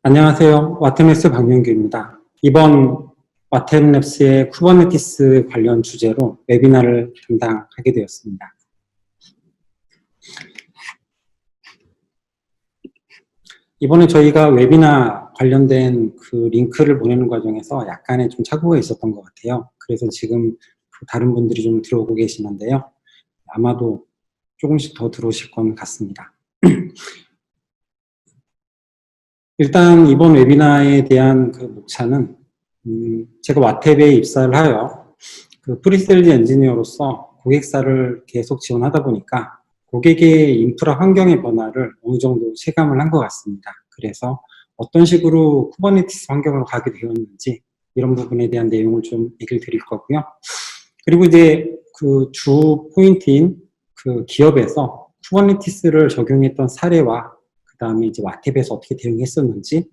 안녕하세요. 와템랩스 박명규입니다. 이번 와템랩스의 쿠버네티스 관련 주제로 웨비나를 담당하게 되었습니다. 이번에 저희가 웨비나 관련된 그 링크를 보내는 과정에서 약간의 좀 착오가 있었던 것 같아요. 그래서 지금 다른 분들이 좀 들어오고 계시는데요. 아마도 조금씩 더 들어오실 것 같습니다. 일단 이번 웨비나에 대한 그 목차는 제가 와탭에 입사를 하여 그 프리세일즈 엔지니어로서 고객사를 계속 지원하다 보니까 고객의 인프라 환경의 변화를 어느 정도 체감을 한 것 같습니다. 그래서 어떤 식으로 쿠버네티스 환경으로 가게 되었는지 이런 부분에 대한 내용을 좀 얘기를 드릴 거고요. 그리고 이제 그 주 포인트인 그 기업에서 쿠버네티스를 적용했던 사례와 그 다음에 이제 와탭에서 어떻게 대응했었는지,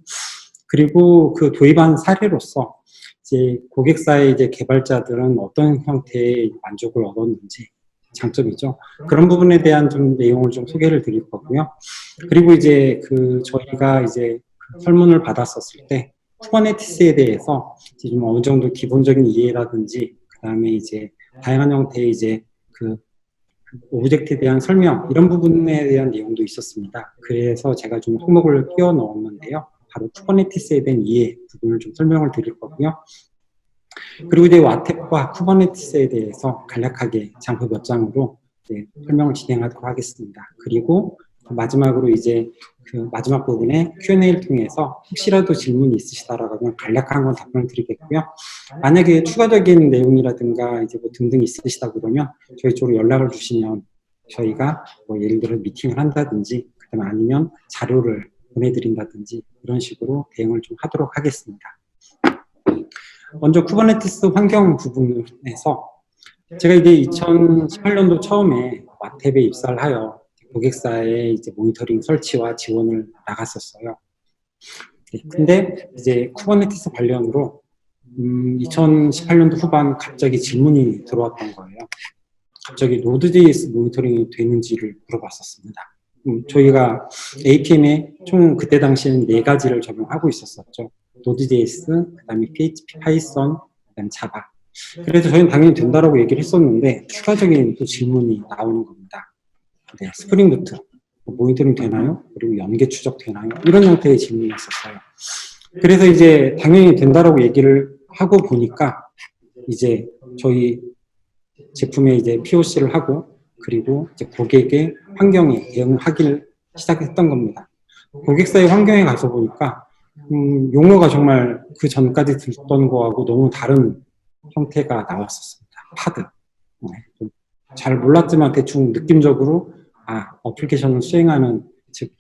그리고 그 도입한 사례로서 이제 고객사의 이제 개발자들은 어떤 형태의 만족을 얻었는지, 장점이죠. 그런 부분에 대한 좀 내용을 좀 소개를 드릴 거고요. 그리고 이제 그 저희가 이제 설문을 받았었을 때 쿠버네티스에 대해서 이제 좀 어느 정도 기본적인 이해라든지, 그 다음에 이제 다양한 형태의 이제 그 오브젝트에 대한 설명, 이런 부분에 대한 내용도 있었습니다. 그래서 제가 좀 항목을 끼워 넣었는데요. 바로 쿠버네티스에 대한 이해 부분을 좀 설명을 드릴 거고요. 그리고 이제 와탭과 쿠버네티스에 대해서 간략하게 장표 몇 장으로 설명을 진행하도록 하겠습니다. 그리고 마지막으로 이제 그 마지막 부분에 Q&A를 통해서 혹시라도 질문이 있으시다라고 하면 간략한 건 답변을 드리겠고요. 만약에 추가적인 내용이라든가 이제 뭐 등등 있으시다 그러면 저희 쪽으로 연락을 주시면 저희가 뭐 예를 들어 미팅을 한다든지, 그다음에 아니면 자료를 보내드린다든지 이런 식으로 대응을 좀 하도록 하겠습니다. 먼저 쿠버네티스 환경 부분에서 제가 이제 2018년도 처음에 와탭에 입사를 하여 고객사의 이제 모니터링 설치와 지원을 나갔었어요. 근데 이제 쿠버네티스 관련으로 2018년도 후반 갑자기 질문이 들어왔던 거예요. 갑자기 노드.js 모니터링이 되는지를 물어봤었습니다. 저희가 APM에 총 그때 당시에는 4가지를 적용하고 있었었죠. 노드.js, 그 다음에 PHP, 파이썬, 그 다음에 자바. 그래서 저희는 당연히 된다라고 얘기를 했었는데 추가적인 또 질문이 나오는 겁니다. 네, 스프링 부트 모니터링 되나요? 그리고 연계 추적 되나요? 이런 형태의 질문이었었어요. 그래서 이제 당연히 된다라고 얘기를 하고 보니까 이제 저희 제품에 이제 POC를 하고, 그리고 이제 고객의 환경에 대응하기를 시작했던 겁니다. 고객사의 환경에 가서 보니까 용어가 정말 그 전까지 듣던 거하고 너무 다른 형태가 나왔었습니다. 파드. 네, 잘 몰랐지만 대충 느낌적으로 어플리케이션을 수행하는, 즉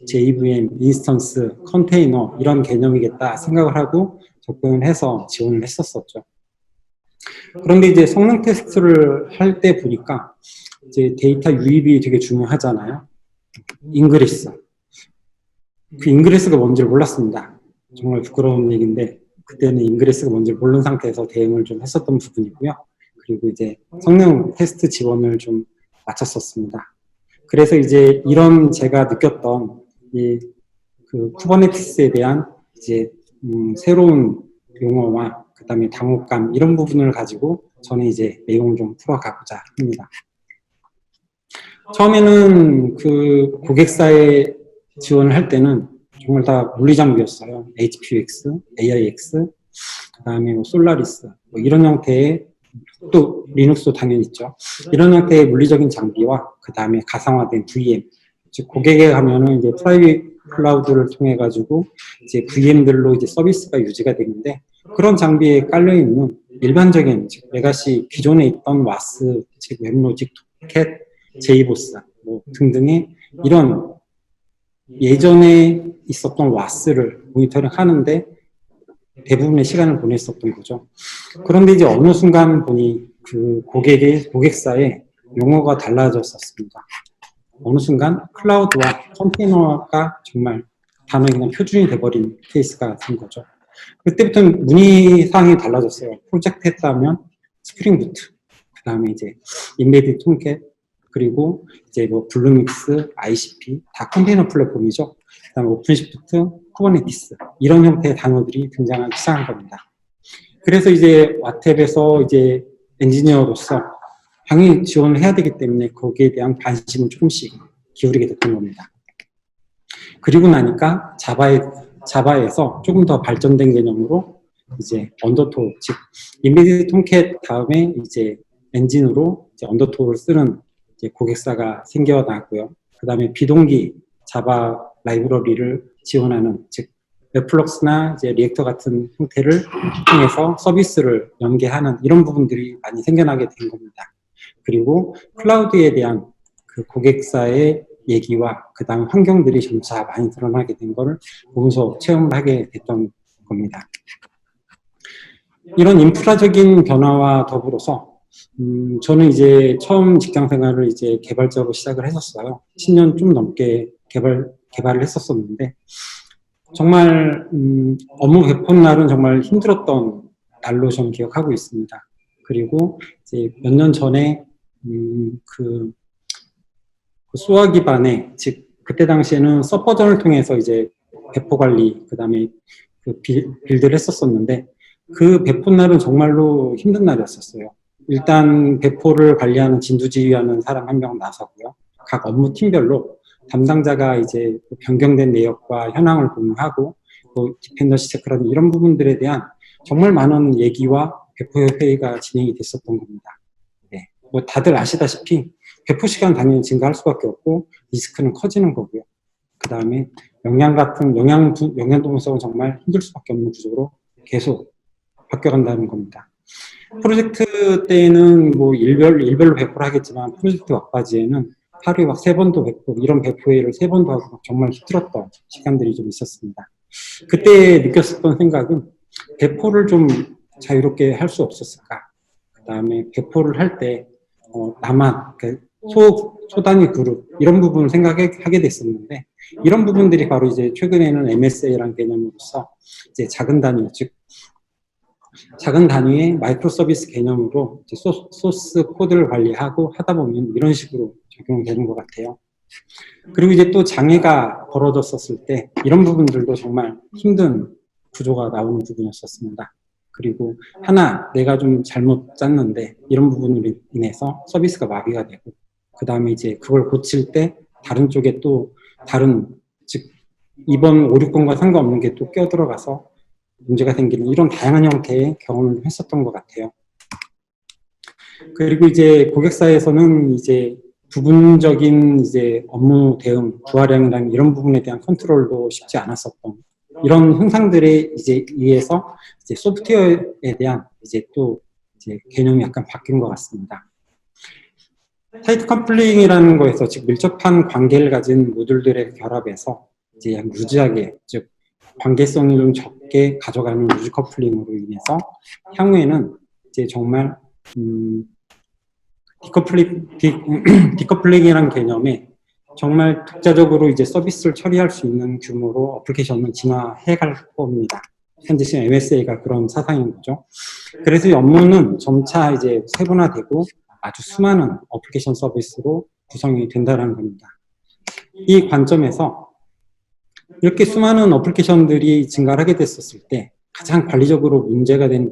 JVM, 인스턴스, 컨테이너 이런 개념이겠다 생각을 하고 접근을 해서 지원을 했었었죠. 그런데 이제 성능 테스트를 할 때 보니까 이제 데이터 유입이 되게 중요하잖아요. 인그레스. 그 인그레스가 뭔지를 몰랐습니다. 정말 부끄러운 얘기인데 그때는 인그레스가 뭔지를 모르는 상태에서 대응을 좀 했었던 부분이고요. 그리고 이제 성능 테스트 지원을 좀 마쳤었습니다. 그래서 이제 이런 제가 느꼈던 이 그 쿠버네티스에 대한 이제 새로운 용어와 그 다음에 당혹감, 이런 부분을 가지고 저는 이제 내용을 좀 풀어가고자 합니다. 처음에는 그 고객사에 지원을 할 때는 정말 다 물리장비였어요. HPUX, AIX, 그 다음에 뭐 솔라리스, 뭐 이런 형태의, 또 리눅스도 당연히 있죠. 이런 형태의 물리적인 장비와 그 다음에 가상화된 VM, 즉 고객에 가면은 이제 프라이빗 클라우드를 통해 가지고 이제 VM들로 이제 서비스가 유지가 되는데, 그런 장비에 깔려 있는 일반적인 즉 레가시 기존에 있던 와스, 즉 웹로직, 토캣, 제이보스 뭐 등등의 이런 예전에 있었던 와스를 모니터링 하는데 대부분의 시간을 보냈었던 거죠. 그런데 이제 어느 순간 보니 그 고객사의 용어가 달라졌었습니다. 어느 순간 클라우드와 컨테이너가 정말 단어의 그냥 표준이 돼버린 케이스가 된 거죠. 그때부터는 문의사항이 달라졌어요. 프로젝트 했다면 스프링 부트, 그 다음에 이제 인베디드 톰캣, 그리고 이제 뭐 블루믹스, ICP 다 컨테이너 플랫폼이죠. 그다음에 오픈시프트, 쿠버네티스 이런 형태의 단어들이 등장하기 시작한 겁니다. 그래서 이제 와탭에서 이제 엔지니어로서 당연히 지원을 해야 되기 때문에 거기에 대한 관심을 조금씩 기울이게 됐던 겁니다. 그리고 나니까 자바에서 조금 더 발전된 개념으로 이제 언더토어, 즉 이미디어트 톰캣 다음에 이제 엔진으로 이제 언더토어를 쓰는 이제 고객사가 생겨나고요. 그 다음에 비동기 자바 라이브러리를 지원하는, 즉 웹플럭스나 이제 리액터 같은 형태를 통해서 서비스를 연계하는 이런 부분들이 많이 생겨나게 된 겁니다. 그리고 클라우드에 대한 그 고객사의 얘기와 그 다음 환경들이 점차 많이 드러나게 된 거를 보면서 체험을 하게 됐던 겁니다. 이런 인프라적인 변화와 더불어서 저는 이제 처음 직장 생활을 이제 개발자로 시작을 했었어요. 10년 좀 넘게 개발을 했었었는데 정말 업무 배포 날은 정말 힘들었던 날로 저는 기억하고 있습니다. 그리고 이제 몇 년 전에 그 소아 기반의, 즉 그때 당시에는 서버전을 통해서 이제 배포 관리, 그다음에 그 빌드를 했었었는데 그 배포 날은 정말로 힘든 날이었었어요. 일단 배포를 관리하는 진두지휘하는 사람 한 명 나서고요. 각 업무 팀별로 담당자가 이제 변경된 내역과 현황을 공유하고 또 디펜던시 체크라는 이런 부분들에 대한 정말 많은 얘기와 배포 회의가 진행이 됐었던 겁니다. 네. 뭐 다들 아시다시피 배포 시간 당연히 증가할 수밖에 없고 리스크는 커지는 거고요. 그 다음에 영양 동성은 정말 힘들 수밖에 없는 구조로 계속 바뀌어간다는 겁니다. 프로젝트 때에는 뭐 일별로 배포를 하겠지만 프로젝트 막바지에는 하루에 막 3번도 배포, 이런 배포 회의를 3번도 하고 정말 힘들었던 시간들이 좀 있었습니다. 그때 느꼈었던 생각은 배포를 좀 자유롭게 할 수 없었을까. 그 다음에 배포를 할 때 나만 소단위 그룹 이런 부분을 생각하게 됐었는데 이런 부분들이 바로 이제 최근에는 MSA라는 개념으로서 이제 작은 단위, 즉 작은 단위의 마이크로 서비스 개념으로 이제 소스 코드를 관리하고 하다 보면 이런 식으로 적용이 되는 것 같아요. 그리고 이제 또 장애가 벌어졌었을 때 이런 부분들도 정말 힘든 구조가 나오는 부분이었었습니다. 그리고 하나 내가 좀 잘못 짰는데 이런 부분으로 인해서 서비스가 마비가 되고 그 다음에 이제 그걸 고칠 때 다른 쪽에 또 다른, 즉 이번 5, 6번과 상관없는 게 또 껴들어가서 문제가 생기는 이런 다양한 형태의 경험을 했었던 것 같아요. 그리고 이제 고객사에서는 이제 부분적인 이제 업무 대응, 부하량이라는 이런 부분에 대한 컨트롤도 쉽지 않았었던 이런 현상들에 이제 의해서 이제 소프트웨어에 대한 이제 또 이제 개념이 약간 바뀐 것 같습니다. 타이트 커플링이라는 거에서 즉 밀접한 관계를 가진 모듈들의 결합에서 이제 약 루즈하게, 즉 관계성이 좀 적게 가져가는 루즈 커플링으로 인해서 향후에는 이제 정말 디커플링이라는 개념에 정말 독자적으로 이제 서비스를 처리할 수 있는 규모로 어플리케이션을 진화해 갈 겁니다. 현재 지금 MSA가 그런 사상인 거죠. 그래서 이 업무는 점차 이제 세분화되고 아주 수많은 어플리케이션 서비스로 구성이 된다는 겁니다. 이 관점에서 이렇게 수많은 어플리케이션들이 증가를 하게 됐었을 때 가장 관리적으로 문제가 되는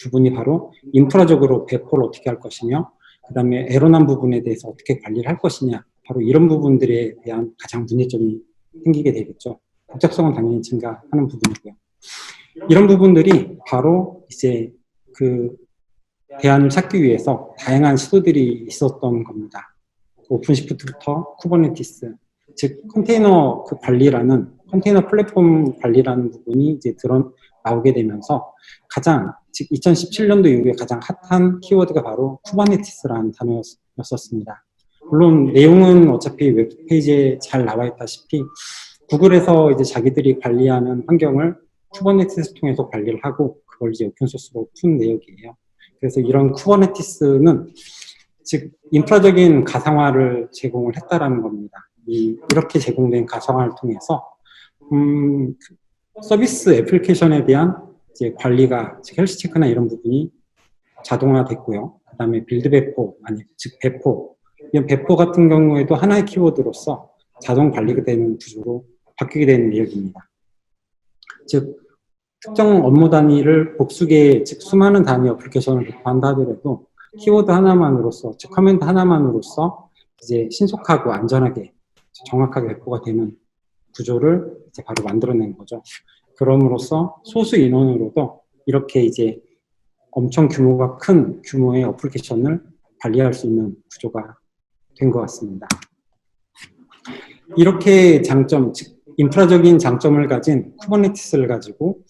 부분이 바로 인프라적으로 배포를 어떻게 할 것이며 그 다음에 에러난 부분에 대해서 어떻게 관리를 할 것이냐, 바로 이런 부분들에 대한 가장 문제점이 생기게 되겠죠. 복잡성은 당연히 증가하는 부분이고요. 이런 부분들이 바로 이제 그 대안을 찾기 위해서 다양한 시도들이 있었던 겁니다. 오픈시프트부터 쿠버네티스, 즉 컨테이너 그 관리라는, 컨테이너 플랫폼 관리라는 부분이 이제 나오게 되면서 가장, 즉 2017년도 이후에 가장 핫한 키워드가 바로 쿠버네티스라는 단어였었습니다. 물론 내용은 어차피 웹페이지에 잘 나와 있다시피 구글에서 이제 자기들이 관리하는 환경을 쿠버네티스 통해서 관리를 하고 그걸 이제 오픈소스로 푼 내역이에요. 그래서 이런 쿠버네티스는 즉 인프라적인 가상화를 제공을 했다라는 겁니다. 이렇게 제공된 가상화를 통해서 서비스 애플리케이션에 대한 이제 관리가, 즉 헬스 체크나 이런 부분이 자동화됐고요. 그 다음에 빌드 배포, 즉 배포, 이런 배포 같은 경우에도 하나의 키워드로서 자동 관리가 되는 구조로 바뀌게 되는 내역입니다. 즉, 특정 업무 단위를 복수계, 즉 수많은 단위 어플리케이션을 배포한다 하더라도 키워드 하나만으로서, 즉 커맨드 하나만으로서 이제 신속하고 안전하게 정확하게 배포가 되는 구조를 이제 바로 만들어낸 거죠. 그럼으로써 소수 인원으로도 이렇게 이제 엄청 규모가 큰 규모의 어플리케이션을 관리할 수 있는 구조가 된 것 같습니다. 이렇게 장점, 즉 인프라적인 장점을 가진 쿠버네티스를 가지고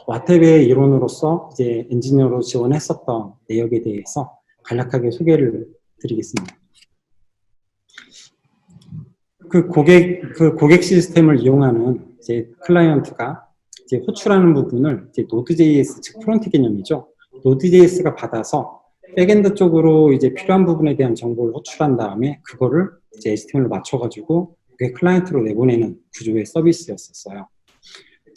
와테베의 이론으로서 이제 엔지니어로 지원했었던 내역에 대해서 간략하게 소개를 드리겠습니다. 그 고객 시스템을 이용하는 이제 클라이언트가 이제 호출하는 부분을 이제 Node.js, 즉 프론트 개념이죠. Node.js가 받아서 백엔드 쪽으로 이제 필요한 부분에 대한 정보를 호출한 다음에 그거를 이제 HTML로 맞춰가지고 그게 클라이언트로 내보내는 구조의 서비스였었어요.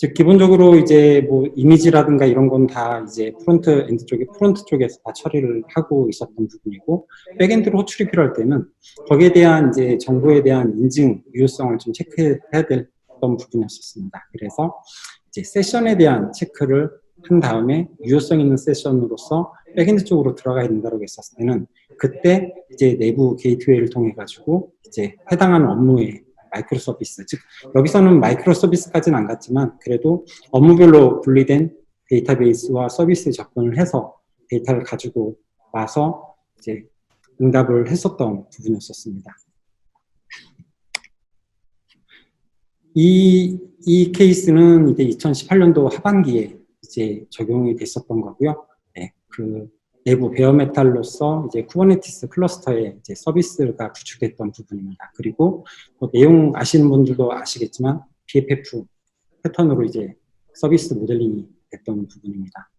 즉 기본적으로 이제 뭐 이미지라든가 이런 건 다 이제 프론트 쪽에서 다 처리를 하고 있었던 부분이고, 백엔드로 호출이 필요할 때는 거기에 대한 이제 정보에 대한 인증 유효성을 좀 체크해야 됐던 부분이었습니다. 그래서 이제 세션에 대한 체크를 한 다음에 유효성 있는 세션으로서 백엔드 쪽으로 들어가야 된다고 했었을 때는 그때 이제 내부 게이트웨이를 통해 가지고 이제 해당하는 업무에 마이크로 서비스, 즉 여기서는 마이크로 서비스까지는 안 갔지만 그래도 업무별로 분리된 데이터베이스와 서비스에 접근을 해서 데이터를 가지고 와서 이제 응답을 했었던 부분이었습니다. 이 케이스는 이제 2018년도 하반기에 이제 적용이 됐었던 거고요. 네, 그 내부 베어메탈로서 이제 쿠버네티스 클러스터에 이제 서비스가 구축됐던 부분입니다. 그리고 뭐 내용 아시는 분들도 아시겠지만 BFF 패턴으로 이제 서비스 모델링이 됐던 부분입니다.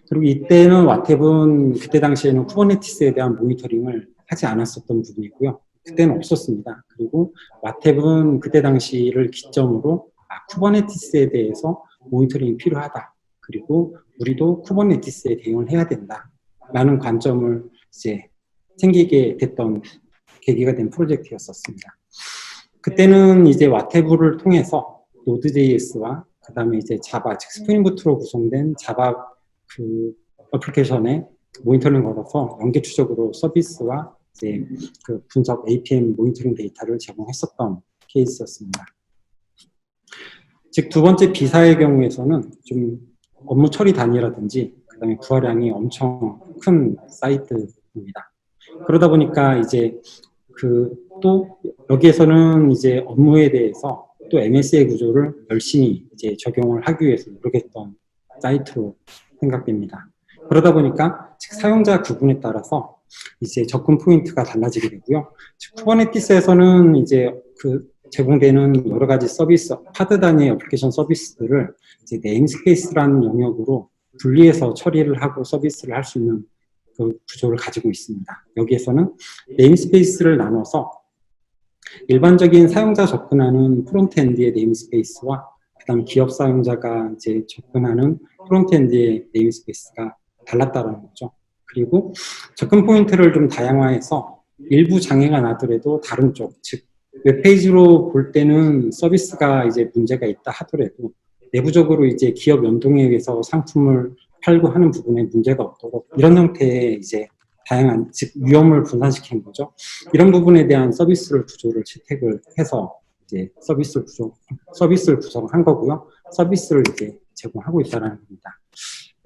그리고 이때는 와탭은 그때 당시에는 쿠버네티스에 대한 모니터링을 하지 않았었던 부분이고요. 그때는 없었습니다. 그리고 와탭은 그때 당시를 기점으로 쿠버네티스에 대해서 모니터링이 필요하다. 그리고 우리도 쿠버네티스에 대응을 해야 된다. 라는 관점을 이제 생기게 됐던 계기가 된 프로젝트였었습니다. 그때는 이제 와테브를 통해서 Node.js와 그 다음에 이제 자바, 즉 스프링부트로 구성된 자바 그 어플리케이션에 모니터링 걸어서 연계 추적으로 서비스와 이제 그 분석 APM 모니터링 데이터를 제공했었던 케이스였습니다. 즉 두 번째 B사의 경우에서는 좀 업무 처리 단위라든지 그 다음에 부하량이 엄청 큰 사이트입니다. 그러다 보니까 이제 또 여기에서는 이제 업무에 대해서 또 MSA 구조를 열심히 이제 적용을 하기 위해서 노력했던 사이트로 생각됩니다. 그러다 보니까 즉 사용자 구분에 따라서 이제 접근 포인트가 달라지게 되고요. 즉 쿠버네티스에서는 이제 제공되는 여러 가지 서비스, 파드 단위의 어플리케이션 서비스들을 이제 네임스페이스라는 영역으로 분리해서 처리를 하고 서비스를 할 수 있는 그 구조를 가지고 있습니다. 여기에서는 네임스페이스를 나눠서 일반적인 사용자 접근하는 프론트엔드의 네임스페이스와 그다음 기업 사용자가 이제 접근하는 프론트엔드의 네임스페이스가 달랐다는 거죠. 그리고 접근 포인트를 좀 다양화해서 일부 장애가 나더라도 다른 쪽, 즉 웹페이지로 볼 때는 서비스가 이제 문제가 있다 하더라도 내부적으로 이제 기업 연동에 의해서 상품을 팔고 하는 부분에 문제가 없도록 이런 형태의 이제 다양한, 즉 위험을 분산시키는 거죠. 이런 부분에 대한 서비스를 구조를 채택을 해서 이제 서비스를 구성한 거고요. 서비스를 이제 제공하고 있다는 겁니다.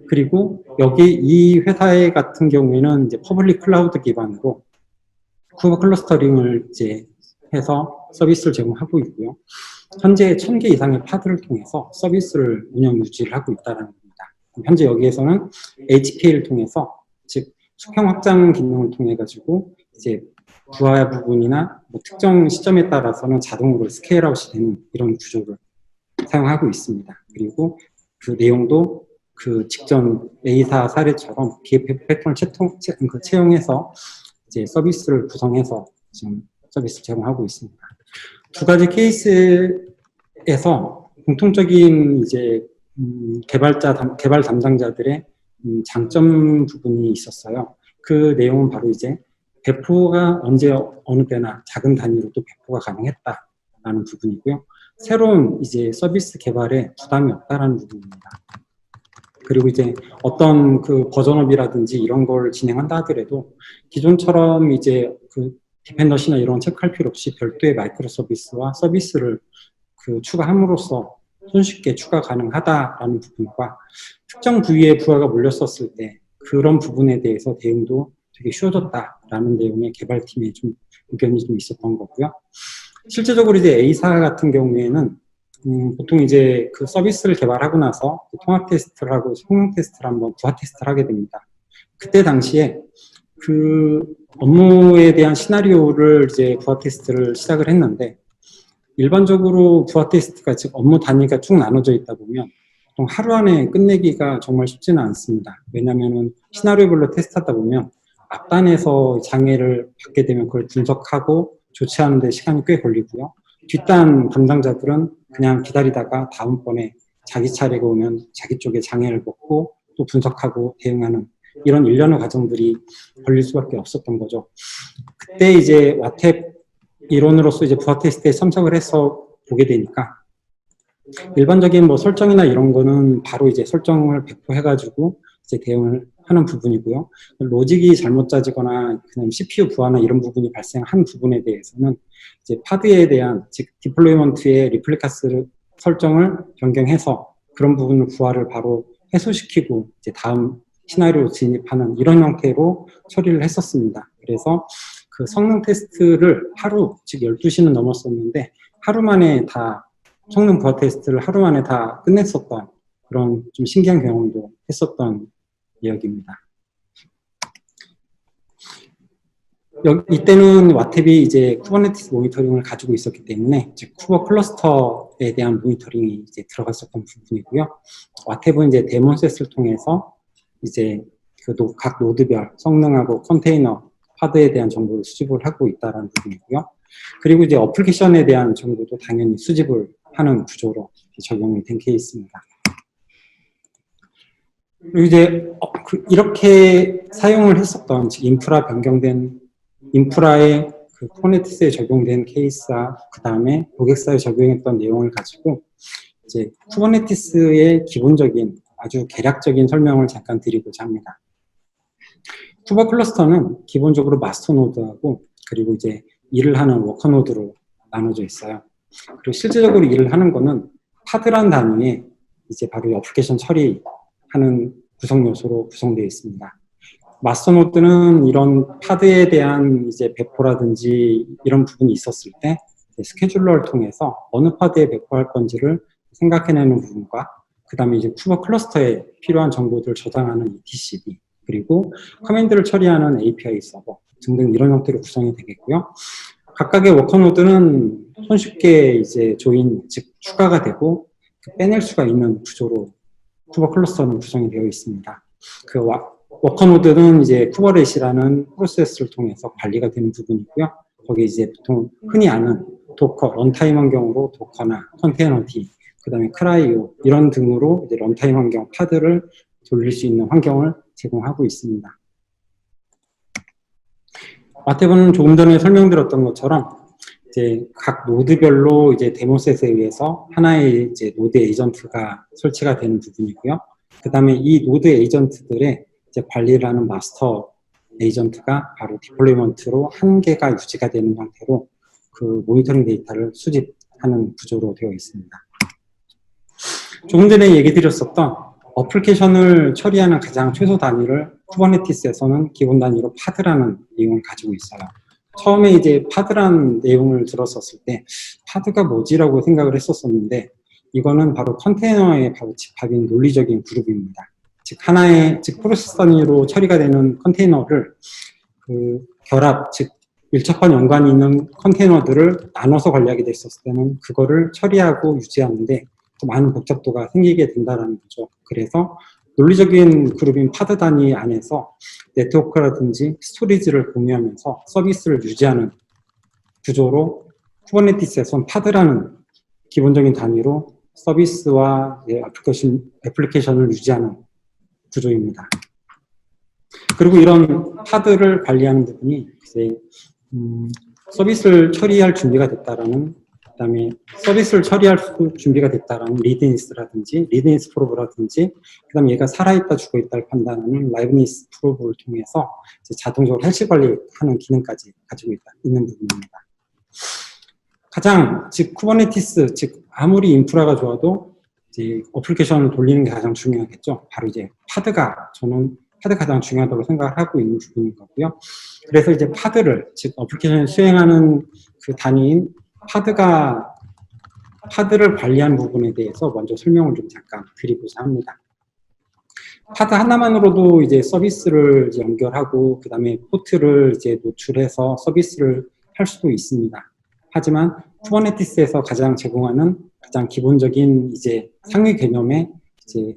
그리고 여기 이 회사의 같은 경우에는 이제 퍼블릭 클라우드 기반으로 쿠버 클러스터링을 이제 해서 서비스를 제공하고 있고요. 현재 1000개 이상의 파드를 통해서 서비스를 운영 유지를 하고 있다는 겁니다. 현재 여기에서는 HPA를 통해서, 즉 수평 확장 기능을 통해 가지고 이제 부하 부분이나 뭐 특정 시점에 따라서는 자동으로 스케일아웃이 되는 이런 구조를 사용하고 있습니다. 그리고 그 내용도 그 직전 A사 사례처럼 BFF 패턴을 채용해서 이제 서비스를 구성해서 지금 서비스 제공하고 있습니다. 두 가지 케이스에서 공통적인 이제 개발 담당자들의 장점 부분이 있었어요. 그 내용은 바로 이제 배포가 언제 어느 때나 작은 단위로도 배포가 가능했다. 있다라는 부분이고요. 새로운 이제 서비스 개발에 부담이 없다라는 부분입니다. 그리고 이제 어떤 그 버전업이라든지 이런 걸 진행한다 하더라도 기존처럼 이제 그 디펜더시나 이런 체크할 필요 없이 별도의 마이크로 서비스와 서비스를 그 추가함으로써 손쉽게 추가 가능하다라는 부분과 특정 부위에 부하가 몰렸었을 때 그런 부분에 대해서 대응도 되게 쉬워졌다라는 내용의 개발팀의 좀 의견이 좀 있었던 거고요. 실제적으로 이제 A사 같은 경우에는 보통 이제 그 서비스를 개발하고 나서 통합 테스트를 하고 성능 테스트를 한번 부하 테스트를 하게 됩니다. 그때 당시에 그 업무에 대한 시나리오를 이제 부하 테스트를 시작을 했는데 일반적으로 부하 테스트가 즉 업무 단위가 쭉 나눠져 있다 보면 보통 하루 안에 끝내기가 정말 쉽지는 않습니다. 왜냐하면 시나리오별로 테스트하다 보면 앞단에서 장애를 받게 되면 그걸 분석하고 조치하는 데 시간이 꽤 걸리고요. 뒷단 담당자들은 그냥 기다리다가 다음번에 자기 차례가 오면 자기 쪽에 장애를 먹고 또 분석하고 대응하는 이런 일련의 과정들이 걸릴 수밖에 없었던 거죠. 그때 이제 와탭 이론으로서 이제 부하 테스트에 참석을 해서 보게 되니까 일반적인 뭐 설정이나 이런 거는 바로 이제 설정을 배포해가지고 이제 대응을 하는 부분이고요. 로직이 잘못 짜지거나 그냥 CPU 부하나 이런 부분이 발생한 부분에 대해서는 이제 파드에 대한 즉 디플로이먼트의 리플리카스 설정을 변경해서 그런 부분을 부하를 바로 해소시키고 이제 다음 시나리오 진입하는 이런 형태로 처리를 했었습니다. 그래서 그 성능 테스트를 하루, 즉 12시는 넘었었는데 하루 만에 다 성능 부하 테스트를 하루 만에 다 끝냈었던 그런 좀 신기한 경험도 했었던 이야기입니다. 이때는 와탭이 이제 쿠버네티스 모니터링을 가지고 있었기 때문에 즉 쿠버 클러스터에 대한 모니터링이 이제 들어갔었던 부분이고요. 와탭은 이제 데몬셋을 통해서 이제 그 각 노드별 성능하고 컨테이너 파드에 대한 정보를 수집을 하고 있다는 부분이고요. 그리고 이제 어플리케이션에 대한 정보도 당연히 수집을 하는 구조로 적용이 된 케이스입니다. 그리고 이제 이렇게 사용을 했었던 즉 인프라 변경된 인프라의 그 쿠버네티스에 적용된 케이스와 그 다음에 고객사에 적용했던 내용을 가지고 이제 쿠버네티스의 기본적인 아주 개략적인 설명을 잠깐 드리고자 합니다. 쿠버 클러스터는 기본적으로 마스터 노드하고 그리고 이제 일을 하는 워커 노드로 나눠져 있어요. 그리고 실제적으로 일을 하는 거는 파드란 단위에 이제 바로 이 어플리케이션 처리하는 구성 요소로 구성되어 있습니다. 마스터 노드는 이런 파드에 대한 이제 배포라든지 이런 부분이 있었을 때 스케줄러를 통해서 어느 파드에 배포할 건지를 생각해내는 부분과 그 다음에 이제 쿠버 클러스터에 필요한 정보들을 저장하는 DCB 그리고 커맨드를 처리하는 API 서버 등등 이런 형태로 구성이 되겠고요. 각각의 워커 노드는 손쉽게 이제 조인 즉 추가가 되고 빼낼 수가 있는 구조로 쿠버 클러스터는 구성이 되어 있습니다. 그 워커 노드는 이제 쿠버넷이라는 프로세스를 통해서 관리가 되는 부분이고요. 거기 이제 보통 흔히 아는 도커, 런타임 환경으로 도커나 컨테이너D, 그 다음에 크라이오 이런 등으로 이제 런타임 환경, 파드를 돌릴 수 있는 환경을 제공하고 있습니다. 와탭은 조금 전에 설명드렸던 것처럼 이제 각 노드별로 이제 데모셋에 의해서 하나의 이제 노드 에이전트가 설치가 되는 부분이고요. 그 다음에 이 노드 에이전트들의 이제 관리를 하는 마스터 에이전트가 바로 디플로이먼트로 한 개가 유지가 되는 형태로 그 모니터링 데이터를 수집하는 구조로 되어 있습니다. 조금 전에 얘기 드렸었던 어플리케이션을 처리하는 가장 최소 단위를 쿠버네티스에서는 기본 단위로 파드라는 내용을 가지고 있어요. 처음에 이제 파드라는 내용을 들었었을 때 파드가 뭐지라고 생각을 했었었는데 이거는 바로 컨테이너의 바로 집합인 논리적인 그룹입니다. 즉 하나의 즉 프로세스 단위로 처리가 되는 컨테이너를 그 결합 즉 밀접한 연관이 있는 컨테이너들을 나눠서 관리하게 됐었을 때는 그거를 처리하고 유지하는데 또 많은 복잡도가 생기게 된다는 거죠. 그래서 논리적인 그룹인 파드 단위 안에서 네트워크라든지 스토리지를 공유하면서 서비스를 유지하는 구조로 쿠버네티스에선 파드라는 기본적인 단위로 서비스와 애플리케이션을 유지하는 구조입니다. 그리고 이런 파드를 관리하는 부분이 이제 서비스를 처리할 준비가 됐다라는 그다음에 서비스를 처리할 수 준비가 됐다라는 리드니스라든지 리드니스 프로브라든지 그다음에 얘가 살아있다 죽어있다를 판단하는 라이브니스 프로브를 통해서 이제 자동적으로 헬스 관리하는 기능까지 가지고 있는 부분입니다. 가장 즉 쿠버네티스 즉 아무리 인프라가 좋아도 이제 어플리케이션을 돌리는 게 가장 중요하겠죠. 바로 이제 저는 파드 가장 중요하다고 생각을 하고 있는 부분인 거고요. 그래서 이제 파드를 즉 어플리케이션을 수행하는 그 단위인 파드를 관리하는 부분에 대해서 먼저 설명을 좀 잠깐 드리고자 합니다. 파드 하나만으로도 이제 서비스를 이제 연결하고 그 다음에 포트를 이제 노출해서 서비스를 할 수도 있습니다. 하지만 쿠버네티스에서 가장 제공하는 가장 기본적인 이제 상위 개념의 이제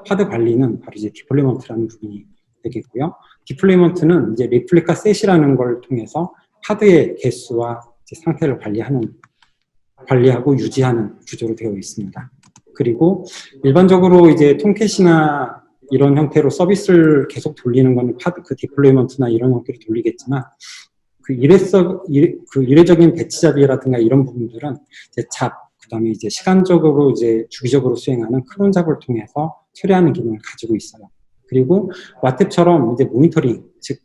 파드 관리는 바로 이제 디플로이먼트라는 부분이 되겠고요. 디플로이먼트는 이제 리플리카 셋이라는 걸 통해서 파드의 개수와 이제 상태를 관리하고 유지하는 구조로 되어 있습니다. 그리고 일반적으로 이제 톰캣이나 이런 형태로 서비스를 계속 돌리는 건 파드 그 디플로이먼트나 이런 형태로 돌리겠지만 그 이례적인 배치 잡이라든가 이런 부분들은 이제 그다음에 이제 시간적으로 이제 주기적으로 수행하는 크론 잡을 통해서 처리하는 기능을 가지고 있어요. 그리고 와탭처럼 이제 모니터링, 즉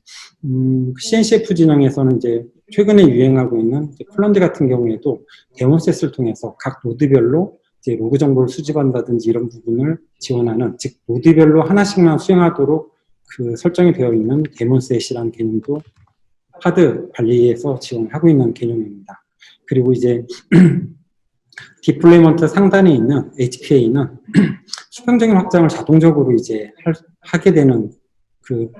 CNCF 진영에서는 이제 최근에 유행하고 있는 플런드 같은 경우에도 데몬셋을 통해서 각 노드별로 이제 로그 정보를 수집한다든지 이런 부분을 지원하는, 즉 노드별로 하나씩만 수행하도록 그 설정이 되어 있는 데몬셋이라는 개념도 파드 관리에서 지원하고 있는 개념입니다. 그리고 이제 디플로이먼트 상단에 있는 HPA는 수평적인 확장을 자동적으로 이제 하게 되는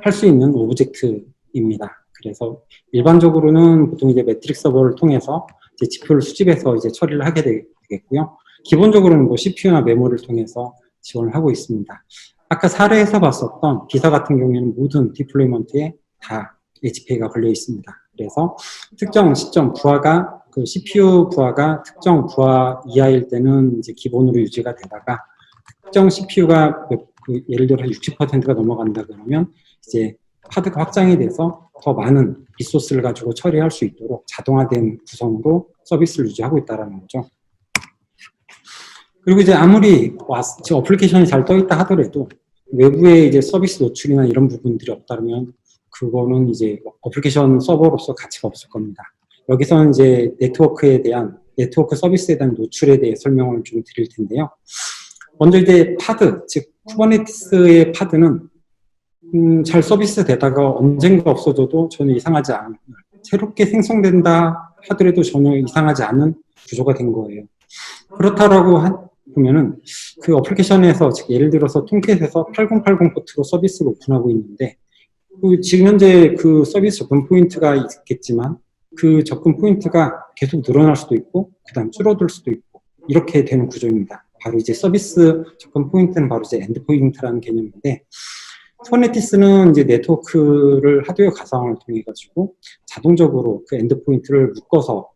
할 수 있는 오브젝트입니다. 그래서 일반적으로는 보통 이제 매트릭스 서버를 통해서 이제 지표를 수집해서 이제 처리를 하게 되겠고요. 기본적으로는 뭐 CPU나 메모리를 통해서 지원을 하고 있습니다. 아까 사례에서 봤었던 기사 같은 경우에는 모든 디플로이먼트에 다 HPA가 걸려 있습니다. 그래서 특정 시점 부하가 CPU 부하가 특정 부하 이하일 때는 이제 기본으로 유지가 되다가 특정 CPU가 예를 들어 60%가 넘어간다 그러면 이제 파드가 확장이 돼서 더 많은 리소스를 가지고 처리할 수 있도록 자동화된 구성으로 서비스를 유지하고 있다는 거죠. 그리고 이제 아무리 어플리케이션이 잘 떠 있다 하더라도 외부에 이제 서비스 노출이나 이런 부분들이 없다면 그거는 이제 어플리케이션 서버로서 가치가 없을 겁니다. 여기서는 이제 네트워크 서비스에 대한 노출에 대해 설명을 좀 드릴 텐데요. 먼저 이제 파드, 즉 쿠버네티스의 파드는 잘 서비스 되다가 언젠가 없어져도 전혀 이상하지 않은, 새롭게 생성된다 하더라도 전혀 이상하지 않은 구조가 된 거예요. 그렇다라고 보면은 그 어플리케이션에서, 즉 예를 들어서 톰캣에서 8080 포트로 서비스를 오픈하고 있는데 지금 현재 그 서비스 접근 포인트가 있겠지만 그 접근 포인트가 계속 늘어날 수도 있고 그다음 줄어들 수도 있고 이렇게 되는 구조입니다. 바로 이제 서비스 접근 포인트는 바로 이제 엔드 포인트라는 개념인데, 쿠버네티스는 이제 네트워크를 하드웨어 가상을 통해 가지고 자동적으로 그 엔드 포인트를 묶어서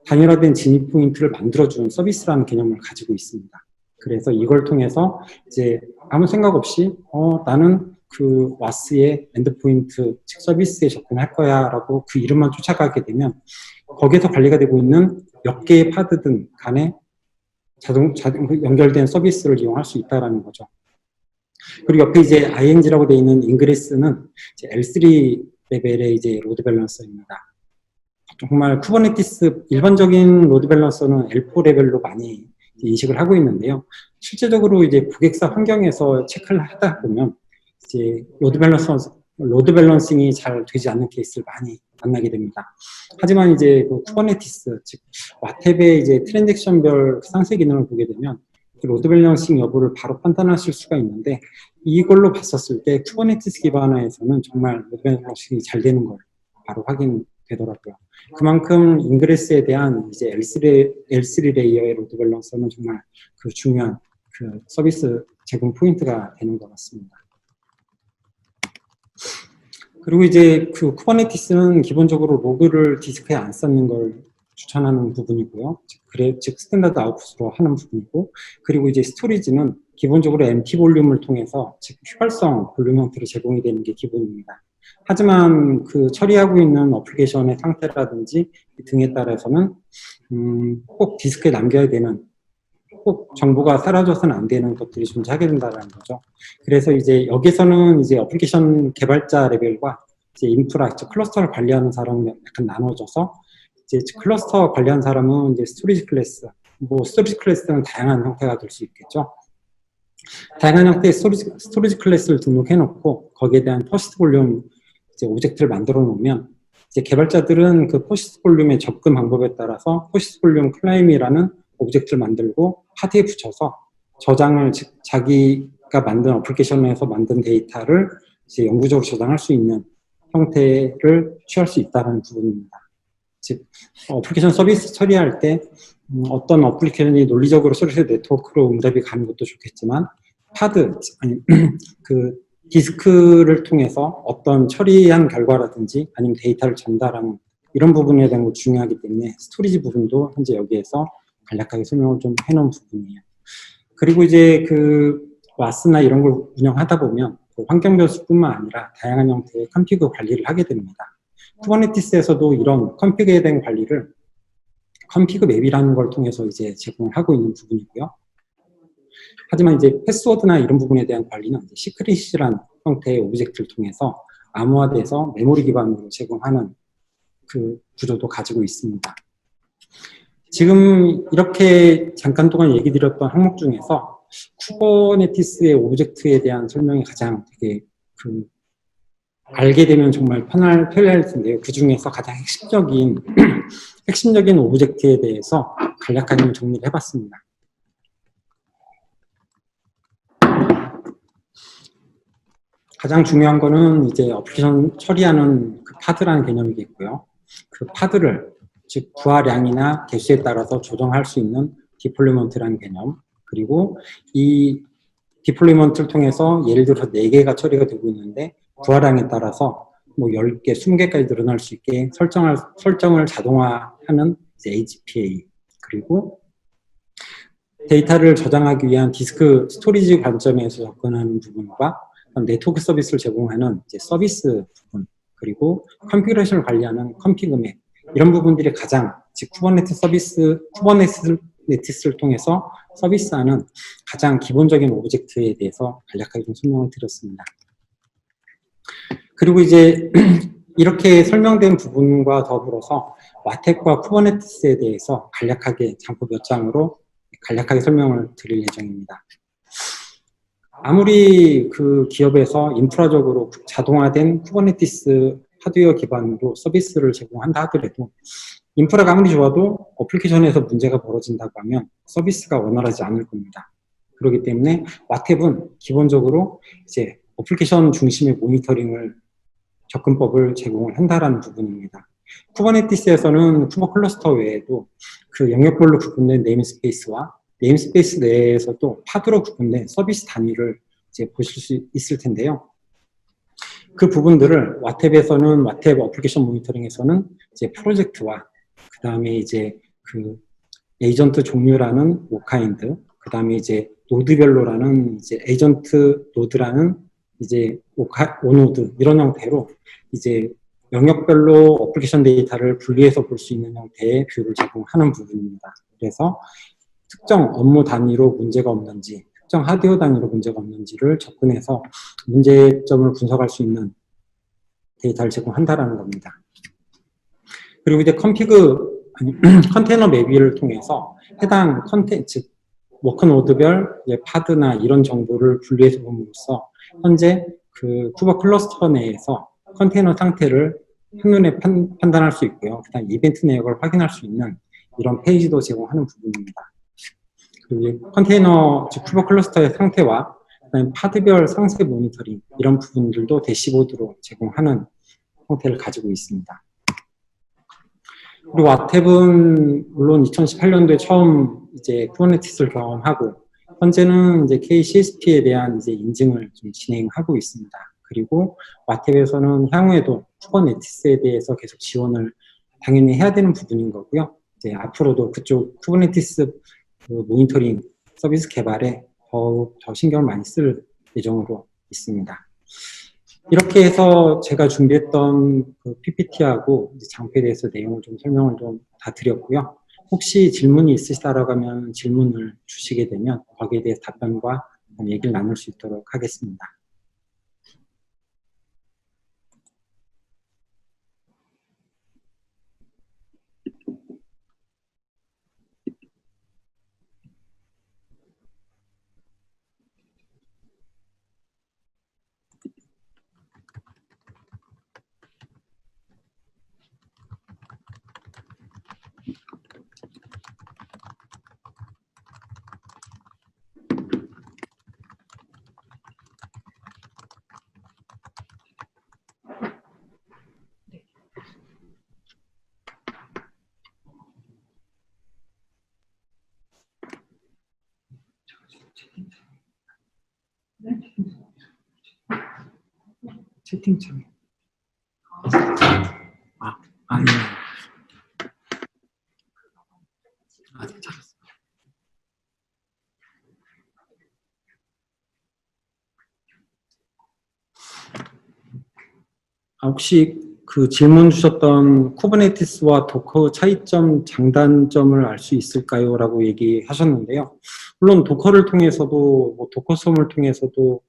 단일화된 진입 포인트를 만들어주는 서비스라는 개념을 가지고 있습니다. 그래서 이걸 통해서 이제 아무 생각 없이 나는 그 와스의 엔드포인트, 즉 서비스에 접근할 거야 라고 그 이름만 쫓아가게 되면 거기에서 관리가 되고 있는 몇 개의 파드든 간에 자동 연결된 서비스를 이용할 수 있다는 거죠. 그리고 옆에 이제 ing라고 되어 있는 인그레스는 이제 L3 레벨의 이제 로드 밸런서입니다. 정말 쿠버네티스 일반적인 로드 밸런서는 L4 레벨로 많이 인식을 하고 있는데요. 실제적으로 이제 고객사 환경에서 체크를 하다 보면 이제 로드 밸런싱이 잘 되지 않는 케이스를 많이 만나게 됩니다. 하지만 이제 그 쿠버네티스, 즉 와탭의 이제 트랜잭션별 상세 기능을 보게 되면 그 로드 밸런싱 여부를 바로 판단하실 수가 있는데, 이걸로 봤었을 때 쿠버네티스 기반화에서는 정말 로드 밸런싱이 잘 되는 걸 바로 확인되더라고요. 그만큼 인그레스에 대한 이제 L3 레이어의 로드 밸런서는 정말 그 중요한 그 서비스 제공 포인트가 되는 것 같습니다. 그리고 이제 그 쿠버네티스는 기본적으로 로그를 디스크에 안 쌓는 걸 추천하는 부분이고요. 즉 스탠다드 아웃풋으로 하는 부분이고, 그리고 이제 스토리지는 기본적으로 empty 볼륨을 통해서 즉 휘발성 볼륨 형태로 제공이 되는 게 기본입니다. 하지만 그 처리하고 있는 어플리케이션의 상태라든지 등에 따라서는 꼭 디스크에 남겨야 되는, 꼭 정보가 사라져서는 안 되는 것들이 존재하게 된다는 거죠. 그래서 이제 여기서는 이제 어플리케이션 개발자 레벨과 이제 인프라, 클러스터를 관리하는 사람은 약간 나눠져서, 이제 클러스터 관리하는 사람은 이제 스토리지 클래스, 뭐 스토리지 클래스는 다양한 형태가 될 수 있겠죠. 다양한 형태의 스토리지 클래스를 등록해 놓고 거기에 대한 퍼스트 볼륨 이제 오브젝트를 만들어 놓으면, 이제 개발자들은 그 퍼스트 볼륨의 접근 방법에 따라서 퍼스트 볼륨 클라임이라는 오브젝트를 만들고 파드에 붙여서 저장을, 즉 자기가 만든 어플리케이션에서 만든 데이터를 이제 영구적으로 저장할 수 있는 형태를 취할 수 있다는 부분입니다. 즉 어플리케이션 서비스 처리할 때 어떤 어플리케이션이 논리적으로 소리스 네트워크로 응답이 가는 것도 좋겠지만, 파드, 아니 그 디스크를 통해서 어떤 처리한 결과라든지 아니면 데이터를 전달하는 이런 부분에 대한 거 중요하기 때문에 스토리지 부분도 현재 여기에서 간략하게 설명을 좀 해놓은 부분이에요. 그리고 이제 그 와스나 이런 걸 운영하다 보면 그 환경 변수뿐만 아니라 다양한 형태의 컴피그 관리를 하게 됩니다. 쿠버네티스에서도 이런 컴피그에 대한 관리를 컴피그 맵이라는 걸 통해서 이제 제공을 하고 있는 부분이고요. 하지만 이제 패스워드나 이런 부분에 대한 관리는 시크릿이라는 형태의 오브젝트를 통해서 암호화돼서 메모리 기반으로 제공하는 그 구조도 가지고 있습니다. 지금 이렇게 잠깐 동안 얘기 드렸던 항목 중에서 쿠버네티스의 오브젝트에 대한 설명이 가장 되게 알게 되면 정말 편할 텐데요. 그 중에서 가장 핵심적인 오브젝트에 대해서 간략하게 정리를 해봤습니다. 가장 중요한 거는 이제 어플리케이션 처리하는 그 파드라는 개념이겠고요. 그 파드를, 즉 부하량이나 개수에 따라서 조정할 수 있는 디플로이먼트라는 개념, 그리고 이 디플로이먼트를 통해서 예를 들어서 4개가 처리가 되고 있는데 부하량에 따라서 뭐 10개, 20개까지 늘어날 수 있게 설정을 자동화하는 이제 HPA, 그리고 데이터를 저장하기 위한 디스크 스토리지 관점에서 접근하는 부분과 네트워크 서비스를 제공하는 이제 서비스 부분, 그리고 컨피그레이션을 관리하는 컨피그 맵, 이런 부분들이 가장, 즉 쿠버네티스를 통해서 서비스하는 가장 기본적인 오브젝트에 대해서 간략하게 좀 설명을 드렸습니다. 그리고 이제 이렇게 설명된 부분과 더불어서 와텍과 쿠버네티스에 대해서 간략하게 잠깐 몇 장으로 간략하게 설명을 드릴 예정입니다. 아무리 그 기업에서 인프라적으로 자동화된 쿠버네티스 하드웨어 기반으로 서비스를 제공한다 하더라도 인프라가 아무리 좋아도 어플리케이션에서 문제가 벌어진다고 하면 서비스가 원활하지 않을 겁니다. 그렇기 때문에 와탭은 기본적으로 이제 어플리케이션 중심의 모니터링을 접근법을 제공을 한다라는 부분입니다. 쿠버네티스에서는 쿠버 클러스터 외에도 그 영역별로 구분된 네임스페이스와 네임스페이스 내에서도 파드로 구분된 서비스 단위를 이제 보실 수 있을 텐데요. 그 부분들을 와탭에서는, 와탭 어플리케이션 모니터링에서는 이제 프로젝트와 그 다음에 이제 그 에이전트 종류라는 오카인드, 그 다음에 이제 노드별로라는 이제 에이전트 노드라는 이제 오노드, 이런 형태로 이제 영역별로 어플리케이션 데이터를 분리해서 볼 수 있는 형태의 뷰를 제공하는 부분입니다. 그래서 특정 업무 단위로 문제가 없는지, 특정 하드웨어 단위로 문제가 없는지를 접근해서 문제점을 분석할 수 있는 데이터를 제공한다라는 겁니다. 그리고 이제 컨테이너 매비를 통해서 해당 즉 워크노드별 파드나 이런 정보를 분리해서 봄으로써 현재 그 쿠버 클러스터 내에서 컨테이너 상태를 한눈에 판단할 수 있고요. 그다음 이벤트 내역을 확인할 수 있는 이런 페이지도 제공하는 부분입니다. 그리고 컨테이너, 즉 쿠버 클러스터의 상태와 그다음에 파드별 상세 모니터링, 이런 부분들도 대시보드로 제공하는 형태를 가지고 있습니다. 그리고 와탭은 물론 2018년도에 처음 이제 쿠버네티스를 경험하고 현재는 이제 KCSP에 대한 이제 인증을 좀 진행하고 있습니다. 그리고 와탭에서는 향후에도 쿠버네티스에 대해서 계속 지원을 당연히 해야 되는 부분인 거고요. 이제 앞으로도 그쪽 쿠버네티스 그 모니터링 서비스 개발에 더욱 더 신경을 많이 쓸 예정으로 있습니다. 이렇게 해서 제가 준비했던 그 PPT하고 장표에 대해서 내용을 좀 설명을 좀 다 드렸고요. 혹시 질문이 있으시다라고 하면 질문을 주시게 되면 거기에 대해서 답변과 얘기를 나눌 수 있도록 하겠습니다. 채팅창. 아니. 네, 잘했어. 혹시 그 질문 주셨던 쿠버네티스와 도커 차이점, 장단점을 알 수 있을까요? 라고 얘기하셨는데요. 물론 도커를 통해서도, 도커 수험을 통해서도,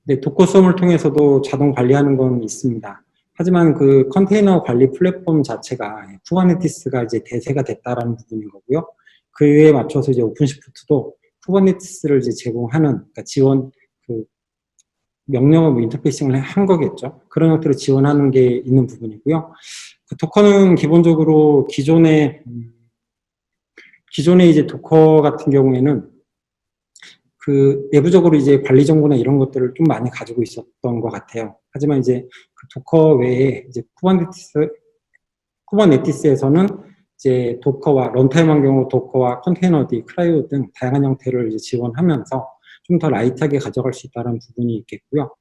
네, 도커 수험을 통해서도 자동 관리하는 건 있습니다. 하지만 그 컨테이너 관리 플랫폼 자체가 쿠버네티스가 이제 대세가 됐다라는 부분인 거고요. 그에 맞춰서 이제 오픈시프트도 쿠버네티스를 이제 제공하는, 그러니까 지원, 그 명령어 인터페이싱을 한 거겠죠. 그런 것들을 지원하는 게 있는 부분이고요. 그 도커는 기본적으로 기존에 이제 도커 같은 경우에는 그 내부적으로 이제 관리 정보나 이런 것들을 좀 많이 가지고 있었던 것 같아요. 하지만 이제 그 도커 외에 이제 쿠버네티스에서는 이제 도커와 런타임 환경으로 도커와 컨테이너D, 크라이오 등 다양한 형태를 이제 지원하면서 좀 더 라이트하게 가져갈 수 있다는 부분이 있겠고요.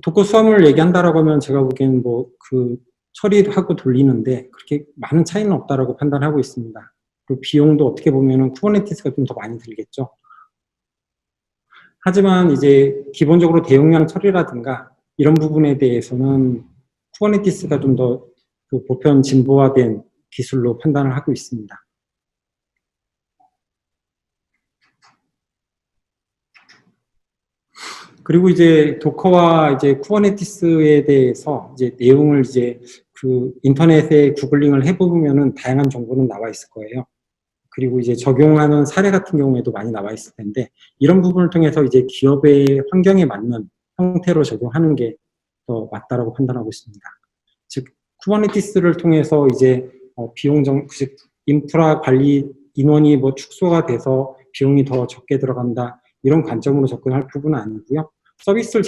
도커 수험을 얘기한다라고 하면 제가 보기엔 뭐 그 처리하고 돌리는데 그렇게 많은 차이는 없다라고 판단하고 있습니다. 그리고 비용도 어떻게 보면은 쿠버네티스가 좀 더 많이 들겠죠. 하지만 이제 기본적으로 대용량 처리라든가 이런 부분에 대해서는 쿠버네티스가 좀 더 그 보편 진보화된 기술로 판단을 하고 있습니다. 그리고 이제 도커와 이제 쿠버네티스에 대해서 이제 내용을 이제 그 인터넷에 구글링을 해보면은 다양한 정보는 나와 있을 거예요. 그리고 이제 적용하는 사례 같은 경우에도 많이 나와 있을 텐데 이런 부분을 통해서 이제 기업의 환경에 맞는 형태로 적용하는 게 더 맞다라고 판단하고 있습니다. 즉 쿠버네티스를 통해서 이제 즉 인프라 관리 인원이 뭐 축소가 돼서 비용이 더 적게 들어간다 이런 관점으로 접근할 부분은 아니고요. 서비스를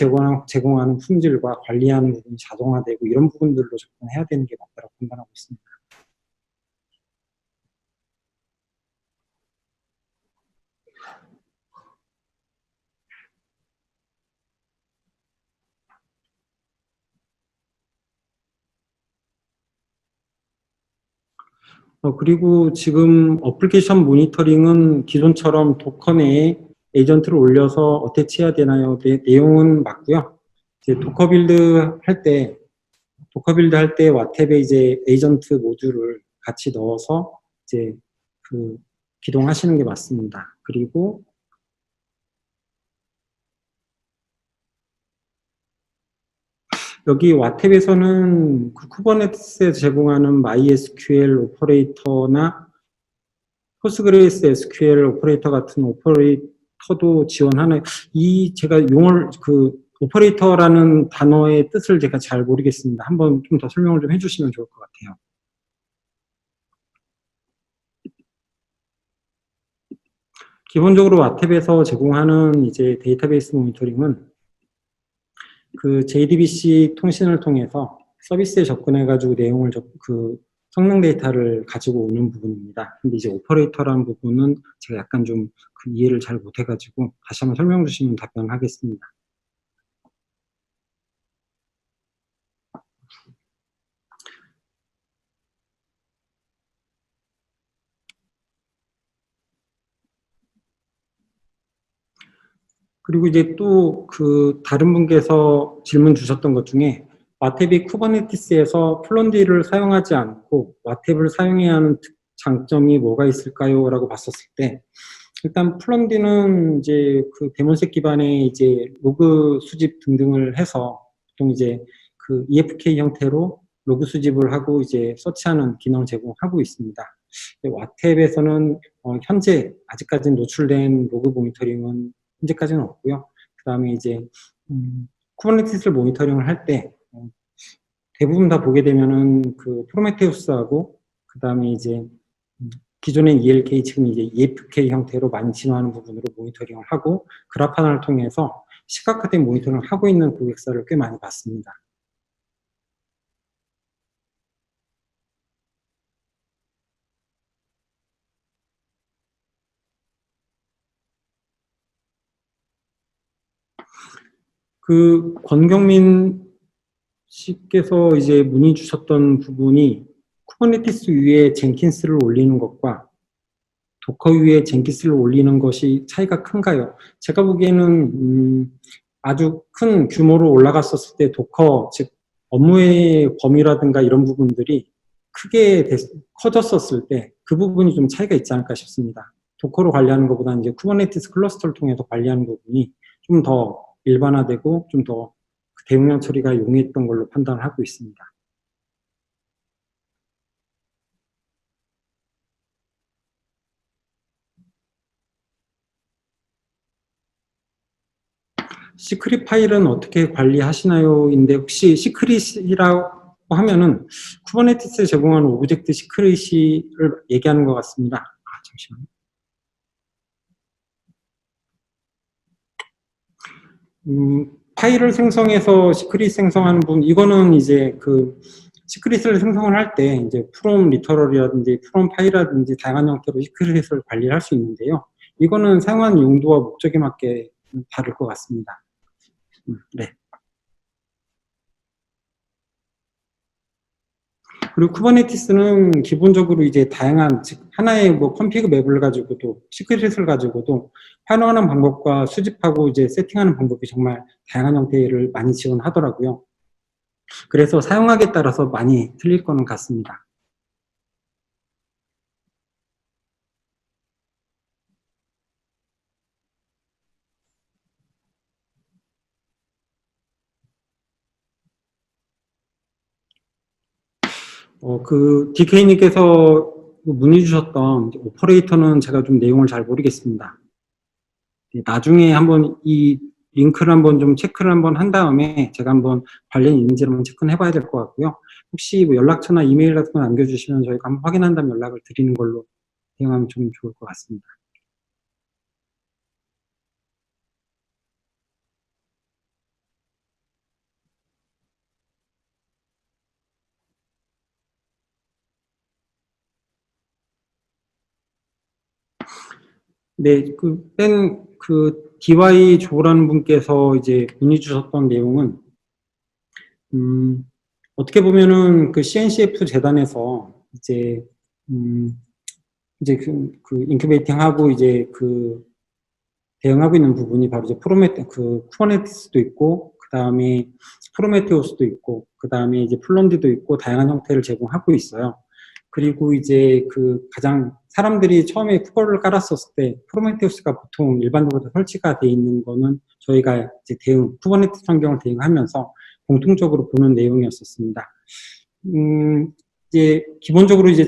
제공하는 품질과 관리하는 부분이 자동화되고 이런 부분들로 접근해야 되는 게 맞다고 판단하고 있습니다. 그리고 지금 어플리케이션 모니터링은 기존처럼 도커 내에 에이전트를 올려서 어태치해야 되나요? 내용은 맞고요. 이제 도커 빌드 할 때 와탭에 이제 에이전트 모듈을 같이 넣어서 이제 그 기동하시는 게 맞습니다. 그리고 여기 와탭에서는 그 쿠버네티스에 제공하는 MySQL 오퍼레이터나 포스그레이스 SQL 오퍼레이터 같은 오퍼레이터도 지원하나요? 제가 용어를 오퍼레이터라는 단어의 뜻을 제가 잘 모르겠습니다. 한번 좀 더 설명을 좀 해주시면 좋을 것 같아요. 기본적으로 와탭에서 제공하는 이제 데이터베이스 모니터링은 그 JDBC 통신을 통해서 서비스에 접근해가지고 성능 데이터를 가지고 오는 부분입니다. 근데 이제 오퍼레이터라는 부분은 제가 약간 좀 그 이해를 잘 못해가지고 다시 한번 설명 주시면 답변하겠습니다. 그리고 이제 또 그 다른 분께서 질문 주셨던 것 중에 와탭이 쿠버네티스에서 플론디를 사용하지 않고 와탭을 사용해야 하는 장점이 뭐가 있을까요? 라고 봤었을 때 일단 플럼디는 이제 그 데몬셋 기반의 이제 로그 수집 등등을 해서 보통 이제 그 EFK 형태로 로그 수집을 하고 이제 서치하는 기능을 제공하고 있습니다. 와탭에서는 현재 아직까지는 노출된 로그 모니터링은 현재까지는 없고요. 그 다음에 이제 쿠버네티스를 모니터링을 할 때 대부분 다 보게 되면은 그 프로메테우스하고 그 다음에 이제 기존의 ELK 지금 이제 EFK 형태로 많이 진화하는 부분으로 모니터링을 하고 그라파나를 통해서 시각화된 모니터링을 하고 있는 고객사를 꽤 많이 봤습니다. 그 권경민 씨께서 이제 문의 주셨던 부분이 쿠버네티스 위에 젠킨스를 올리는 것과 도커 위에 젠킨스를 올리는 것이 차이가 큰가요? 제가 보기에는 아주 큰 규모로 올라갔었을 때 도커, 즉 업무의 범위라든가 이런 부분들이 크게 커졌었을 때 그 부분이 좀 차이가 있지 않을까 싶습니다. 도커로 관리하는 것보다는 이제 쿠버네티스 클러스터를 통해서 관리하는 부분이 좀 더 일반화되고 좀 더 대용량 처리가 용이했던 걸로 판단을 하고 있습니다. 시크릿 파일은 어떻게 관리하시나요? 인데 혹시 시크릿이라고 하면은 쿠버네티스 제공하는 오브젝트 시크릿을 얘기하는 것 같습니다. 잠시만요. 파일을 생성해서 시크릿 생성하는 부분, 이거는 이제 그 시크릿을 생성을 할 때 이제 프롬 리터럴이라든지 프롬 파일이라든지 다양한 형태로 시크릿을 관리할 수 있는데요. 이거는 사용하는 용도와 목적에 맞게 다를 것 같습니다. 네. 그리고 쿠버네티스는 기본적으로 이제 다양한, 즉, 하나의 뭐 컴피그 맵을 가지고도, 시크릿을 가지고도 활용하는 방법과 수집하고 이제 세팅하는 방법이 정말 다양한 형태를 많이 지원하더라고요. 그래서 사용하기에 따라서 많이 틀릴 거는 같습니다. 그 DK님께서 문의 주셨던 오퍼레이터는 제가 좀 내용을 잘 모르겠습니다. 나중에 한번 이 링크를 한번 좀 체크를 한번 한 다음에 제가 한번 관련이 있는지 한번 체크는 해봐야 될 것 같고요. 혹시 뭐 연락처나 이메일 같은 거 남겨주시면 저희가 한번 확인한 다음에 연락을 드리는 걸로 대응하면 좀 좋을 것 같습니다. 네, 그 DY 조라는 분께서 이제 문의 주셨던 내용은 어떻게 보면은 그 CNCF 재단에서 이제 이제 그 인큐베이팅 하고 이제 그 대응하고 있는 부분이 바로 이제 쿠버네티스도 있고, 그 다음에 프로메테우스도 있고, 그 다음에 이제 플론디도 있고, 다양한 형태를 제공하고 있어요. 그리고 이제 그 가장 사람들이 처음에 쿠버를 깔았었을 때 프로메테우스가 보통 일반적으로 설치가 돼 있는 거는 저희가 이제 쿠버네티스 환경을 대응하면서 공통적으로 보는 내용이었었습니다. 이제 기본적으로 이제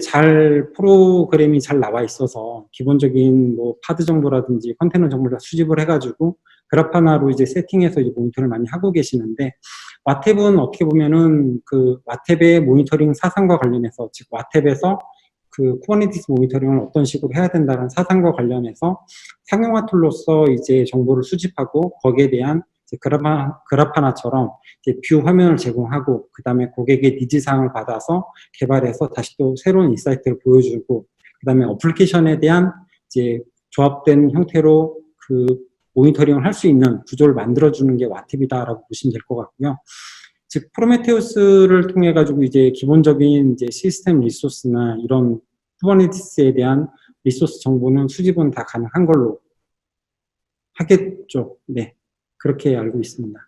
프로그램이 잘 나와 있어서 기본적인 뭐 파드 정보라든지 컨테이너 정보를 다 수집을 해가지고 그래파나로 이제 세팅해서 이제 모니터를 많이 하고 계시는데, 와탭은 어떻게 보면은 그 와탭의 모니터링 사상과 관련해서, 즉 와탭에서 그 쿠버네티스 모니터링을 어떤 식으로 해야 된다는 사상과 관련해서 상용화 툴로서 이제 정보를 수집하고 거기에 대한 이제 그라파나처럼 이제 뷰 화면을 제공하고, 그 다음에 고객의 니즈 사항을 받아서 개발해서 다시 또 새로운 인사이트를 보여주고, 그 다음에 어플리케이션에 대한 이제 조합된 형태로 그 모니터링을 할 수 있는 구조를 만들어주는 게 와팁이다라고 보시면 될 것 같고요. 즉, 프로메테우스를 통해 가지고 이제 기본적인 이제 시스템 리소스나 이런 쿠버네티스에 대한 리소스 정보는 수집은 다 가능한 걸로 하겠죠. 네. 그렇게 알고 있습니다.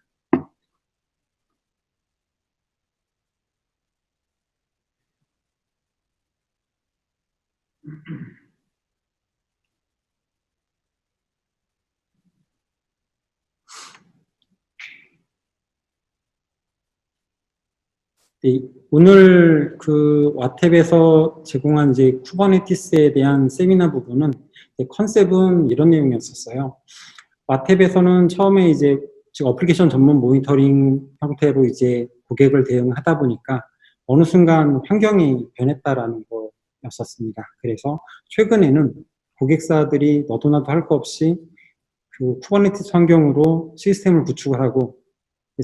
오늘 그 와탭에서 제공한 이제 쿠버네티스에 대한 세미나 부분은 컨셉은 이런 내용이었었어요. 와탭에서는 처음에 이제 지금 어플리케이션 전문 모니터링 형태로 이제 고객을 대응하다 보니까 어느 순간 환경이 변했다라는 거였었습니다. 그래서 최근에는 고객사들이 너도 나도 할 거 없이 그 쿠버네티스 환경으로 시스템을 구축을 하고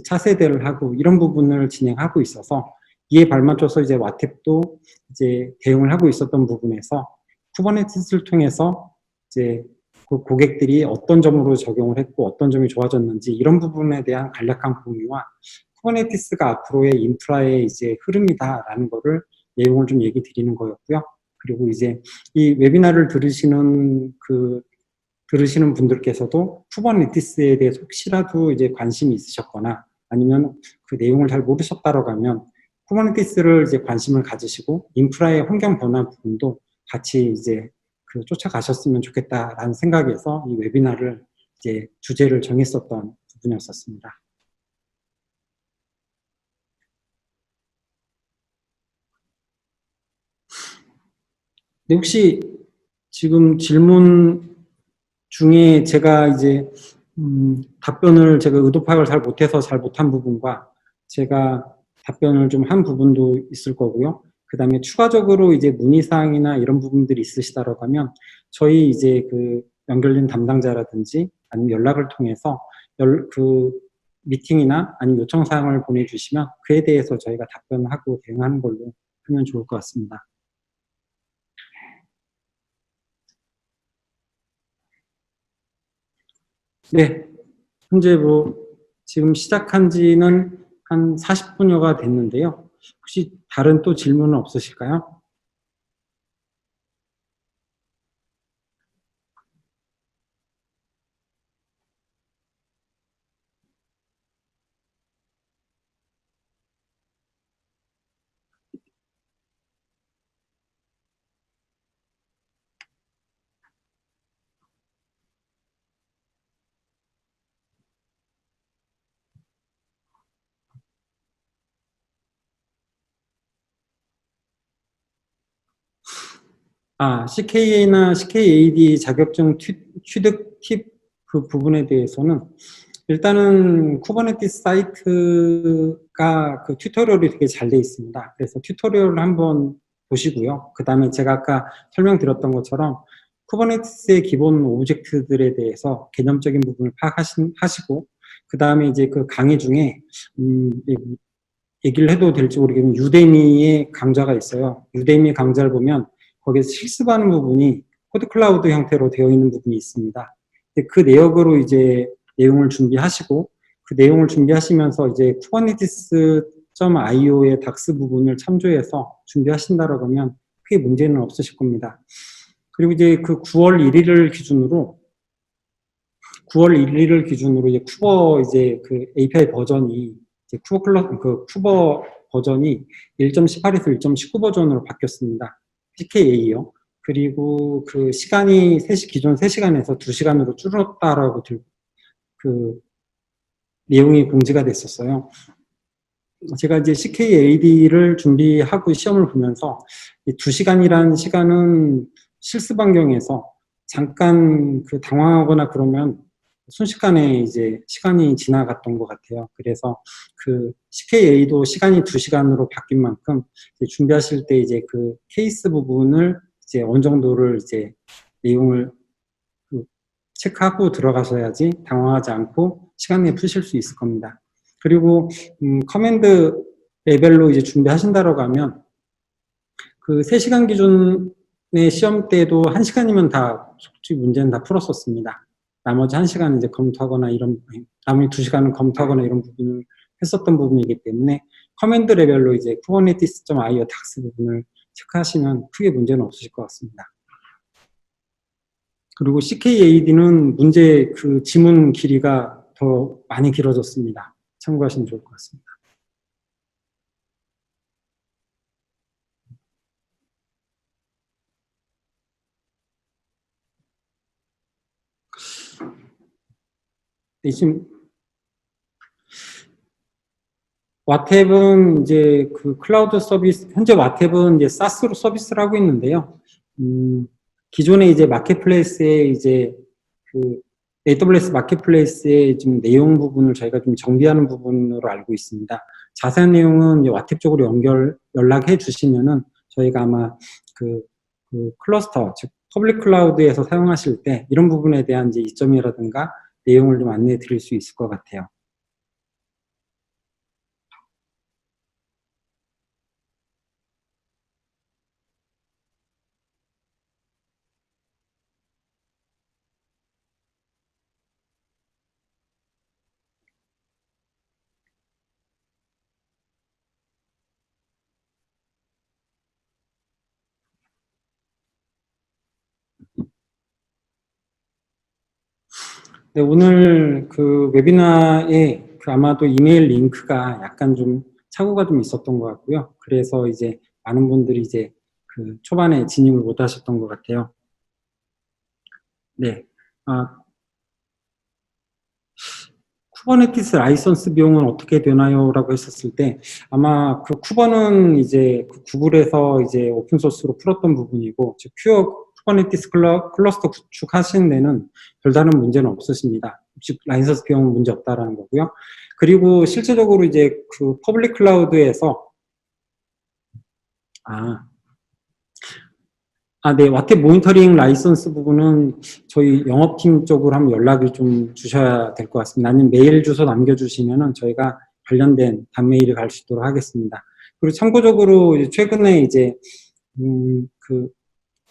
차세대를 하고 이런 부분을 진행하고 있어서 이에 발맞춰서 이제 와탭도 이제 대응을 하고 있었던 부분에서 쿠버네티스를 통해서 이제 그 고객들이 어떤 점으로 적용을 했고 어떤 점이 좋아졌는지 이런 부분에 대한 간략한 공유와 쿠버네티스가 앞으로의 인프라의 이제 흐름이다라는 거를 내용을 좀 얘기 드리는 거였고요. 그리고 이제 이 웨비나를 들으시는 분들께서도 쿠버네티스에 대해서 혹시라도 이제 관심이 있으셨거나 아니면 그 내용을 잘 모르셨다라고 하면 쿠버네티스를 이제 관심을 가지시고 인프라의 환경 변화 부분도 같이 이제 그 쫓아가셨으면 좋겠다라는 생각에서 이 웨비나를 이제 주제를 정했었던 부분이었었습니다. 네, 혹시 지금 질문 중에 제가 이제 답변을 제가 의도 파악을 잘 못해서 잘 못한 부분과 제가 답변을 좀 한 부분도 있을 거고요. 그 다음에 추가적으로 이제 문의사항이나 이런 부분들이 있으시다라고 하면 저희 이제 그 연결된 담당자라든지 아니면 연락을 통해서 그 미팅이나 아니면 요청사항을 보내주시면 그에 대해서 저희가 답변하고 대응하는 걸로 하면 좋을 것 같습니다. 네, 현재 지금 시작한 지는 한 40분여가 됐는데요. 혹시 다른 또 질문은 없으실까요? CKA나 CKAD 자격증 취득 팁 그 부분에 대해서는 일단은 쿠버네티스 사이트가 그 튜토리얼이 되게 잘 돼 있습니다. 그래서 튜토리얼을 한번 보시고요. 그 다음에 제가 아까 설명드렸던 것처럼 쿠버네티스의 기본 오브젝트들에 대해서 개념적인 부분을 파악하시고 그 다음에 이제 그 강의 중에 얘기를 해도 될지 모르겠는데 유데미의 강좌가 있어요. 유데미 강좌를 보면 거기서 실습하는 부분이 코드 클라우드 형태로 되어 있는 부분이 있습니다. 그 내역으로 이제 내용을 준비하시고 그 내용을 준비하시면서 이제 kubernetes.io의 닥스 부분을 참조해서 준비하신다라고 하면 크게 문제는 없으실 겁니다. 그리고 이제 그 9월 1일을 기준으로 이제 쿠버 이제 그 API 버전이 이제 쿠버 버전이 1.18에서 1.19 버전으로 바뀌었습니다. CKA요. 그리고 그 시간이 기존 3시간에서 2시간으로 줄었다라고 그 내용이 공지가 됐었어요. 제가 이제 CKAD를 준비하고 시험을 보면서 2시간이라는 시간은 실습 환경에서 잠깐 그 당황하거나 그러면 순식간에 이제 시간이 지나갔던 것 같아요. 그래서 그 CKA도 시간이 2시간으로 바뀐 만큼 준비하실 때 이제 그 케이스 부분을 이제 어느 정도를 이제 내용을 체크하고 들어가셔야지 당황하지 않고 시간 내에 푸실 수 있을 겁니다. 그리고 커맨드 레벨로 이제 준비하신다라고 하면 그 3시간 기준의 시험 때도 1시간이면 다 솔직히 문제는 다 풀었었습니다. 나머지 1시간은 이제 검토하거나 나머지 2시간은 검토하거나 이런 부분을 했었던 부분이기 때문에 커맨드 레벨로 이제 kubernetes.io 닥스 부분을 체크하시면 크게 문제는 없으실 것 같습니다. 그리고 CKAD는 문제 그 지문 길이가 더 많이 길어졌습니다. 참고하시면 좋을 것 같습니다. 네, 지금 와탭은 이제 그 클라우드 서비스, 현재 와탭은 이제 사스로 서비스를 하고 있는데요. 기존에 이제 마켓플레이스에 이제 그 AWS 마켓플레이스의 좀 내용 부분을 저희가 좀 정비하는 부분으로 알고 있습니다. 자세한 내용은 이제 와팁 쪽으로 연락해 주시면은 저희가 아마 그 클러스터, 즉 퍼블릭 클라우드에서 사용하실 때 이런 부분에 대한 이제 이점이라든가 내용을 좀 안내해 드릴 수 있을 것 같아요. 네, 오늘 그 웨비나에 그 아마도 이메일 링크가 약간 좀 착오가 좀 있었던 것 같고요. 그래서 이제 많은 분들이 이제 그 초반에 진입을 못 하셨던 것 같아요. 네. 쿠버네티스 라이선스 비용은 어떻게 되나요? 라고 했었을 때 아마 그 쿠버는 이제 그 구글에서 이제 오픈소스로 풀었던 부분이고 즉 퓨어 쿠버네티스 클러스터 구축하시는 데는 별다른 문제는 없으십니다. 즉 라이선스 비용은 문제 없다라는 거고요. 그리고 실제적으로 이제 그 퍼블릭 클라우드에서 네, 와켓 모니터링 라이선스 부분은 저희 영업팀 쪽으로 한번 연락을 좀 주셔야 될 것 같습니다. 아니면 메일 주소 남겨주시면은 저희가 관련된 단메일을 갈 수 있도록 하겠습니다. 그리고 참고적으로 최근에 이제, 그,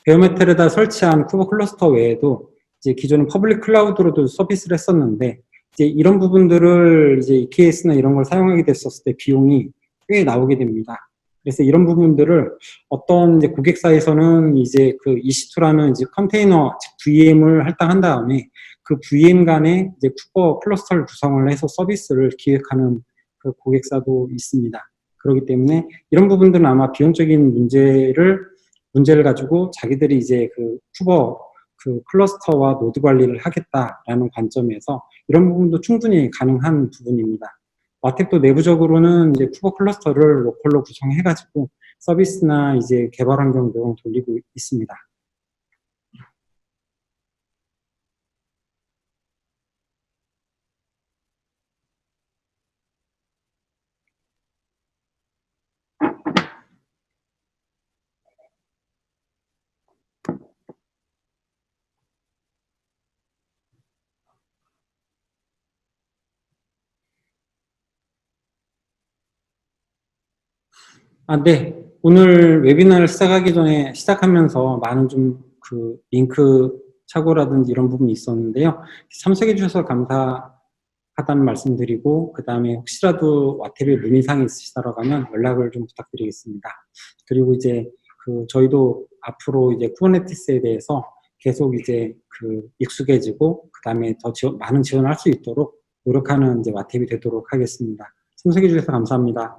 베어메탈에다 설치한 쿠버 클러스터 외에도 이제 기존은 퍼블릭 클라우드로도 서비스를 했었는데, 이제 이런 부분들을 이제 EKS나 이런 걸 사용하게 됐었을 때 비용이 꽤 나오게 됩니다. 그래서 이런 부분들을 어떤 이제 고객사에서는 이제 그 EC2라는 이제 컨테이너 VM을 할당한 다음에 그 VM 간에 이제 쿠버 클러스터를 구성을 해서 서비스를 기획하는 그 고객사도 있습니다. 그렇기 때문에 이런 부분들은 아마 비용적인 문제를 가지고 자기들이 이제 그 쿠버 그 클러스터와 노드 관리를 하겠다라는 관점에서 이런 부분도 충분히 가능한 부분입니다. 와텍도 내부적으로는 이제 쿠버 클러스터를 로컬로 구성해가지고 서비스나 이제 개발 환경 등 돌리고 있습니다. 네. 오늘 웨비나를 시작하기 전에 시작하면서 많은 좀 그 링크 착오라든지 이런 부분이 있었는데요. 참석해 주셔서 감사하다는 말씀드리고 그 다음에 혹시라도 와테비에 문의사항이 있으시다라고 하면 연락을 좀 부탁드리겠습니다. 그리고 이제 그 저희도 앞으로 이제 쿠버네티스에 대해서 계속 이제 그 익숙해지고 그 다음에 더 많은 지원을 할 수 있도록 노력하는 이제 와테비 되도록 하겠습니다. 참석해 주셔서 감사합니다.